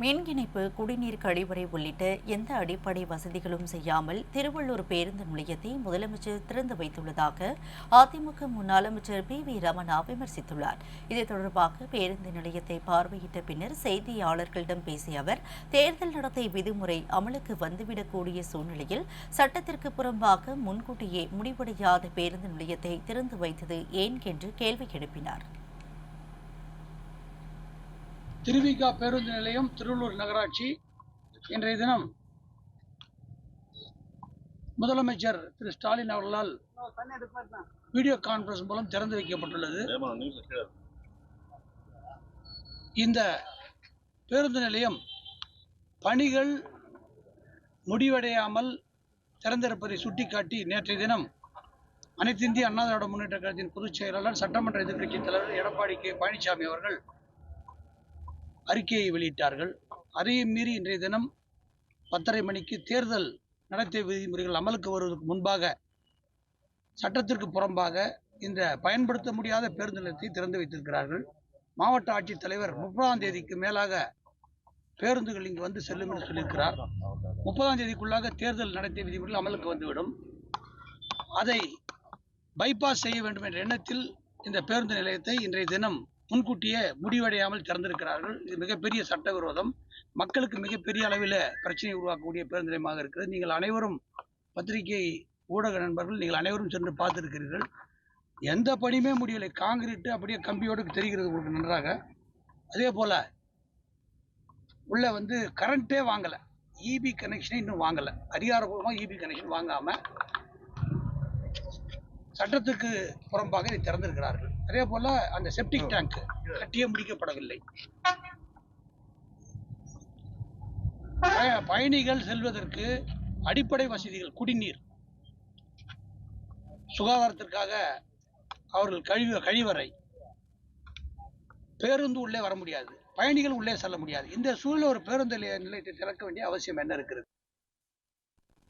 மின் இணைப்பு, குடிநீர், கழிவறை உள்ளிட்ட எந்த அடிப்படை வசதிகளும் செய்யாமல் திருவள்ளூர் பேருந்து நிலையத்தை முதலமைச்சர் திறந்து வைத்துள்ளதாக அதிமுக முன்னாள் அமைச்சர் பி. ரமணா விமர்சித்துள்ளார். இது தொடர்பாக பேருந்து நிலையத்தை பார்வையிட்ட பின்னர் செய்தியாளர்களிடம் பேசிய அவர், தேர்தல் நடத்தை விதிமுறை அமலுக்கு வந்துவிடக்கூடிய சூழ்நிலையில் சட்டத்திற்கு புறம்பாக முன்கூட்டியே முடிவடையாத பேருந்து நிலையத்தை திறந்து வைத்தது ஏன் என்று கேள்வி எழுப்பினார். திருவிக பேருந்து நிலையம் திருவள்ளூர் நகராட்சி இன்றைய தினம் முதலமைச்சர் திரு ஸ்டாலின் அவர்களால் வீடியோ கான்பரன்ஸ் மூலம் திறந்து வைக்கப்பட்டுள்ளது. இந்த பேருந்து நிலையம் பணிகள் முடிவடையாமல் திறந்திருப்பதை சுட்டிக்காட்டி நேற்றைய தினம் அனைத்து இந்திய அண்ணா திராவிட முன்னேற்ற கழகத்தின் பொதுச் செயலாளர் சட்டமன்ற எதிர்க்கட்சித் தலைவர் எடப்பாடி கே. பழனிசாமி அவர்கள் அறிக்கையை வெளியிட்டார்கள். அதையும் மீறி இன்றைய தினம் 10:30 மணிக்கு தேர்தல் நடத்தை விதிமுறைகள் அமலுக்கு வருவதற்கு முன்பாக சட்டத்திற்கு புறம்பாக இந்த பயன்படுத்த முடியாத பேருந்து நிலையத்தை திறந்து வைத்திருக்கிறார்கள். மாவட்ட ஆட்சித்தலைவர் 30ஆம் தேதிக்கு மேலாக பேருந்துகள் இங்கு வந்து செல்லும் என்று சொல்லியிருக்கிறார். 30ஆம் தேதிக்குள்ளாக தேர்தல் நடத்தை விதிமுறைகள் அமலுக்கு வந்துவிடும். அதை பைபாஸ் செய்ய வேண்டும் என்ற எண்ணத்தில் இந்த பேருந்து நிலையத்தை இன்றைய தினம் முன்கூட்டியே முடிவடையாமல் திறந்திருக்கிறார்கள். இது மிகப்பெரிய சட்டவிரோதம், மக்களுக்கு மிகப்பெரிய அளவில் பிரச்சனையை உருவாக்கக்கூடிய பேருந்து நிலையமாக இருக்கிறது. நீங்கள் அனைவரும் பத்திரிகை ஊடக நண்பர்கள், நீங்கள் அனைவரும் சென்று பார்த்திருக்கிறீர்கள். எந்த பணியுமே முடியலை. காங்கிரீட்டு அப்படியே கம்பியோடு தெரிகிறது உங்களுக்கு நன்றாக. அதே போல உள்ள கரண்டே வாங்கலை, இபி கனெக்ஷனே இன்னும் வாங்கலை. அதிகாரப்பூர்வமாக இபி கனெக்ஷன் வாங்காமல் சட்டத்துக்கு புறம்பாக இதை திறந்திருக்கிறார்கள். அதே போல அந்த செப்டிக் டேங்க் கட்டியே முடிக்கப்படவில்லை. பயணிகள் செல்வதற்கு அடிப்படை வசதிகள், குடிநீர், சுகாதாரத்திற்காக அவர்கள் கழிவறை, பேருந்து உள்ளே வர முடியாது, பயணிகள் உள்ளே செல்ல முடியாது. இந்த சூழலில் ஒரு பேருந்து நிலையத்தை திறக்க வேண்டிய அவசியம் என்ன இருக்கிறது?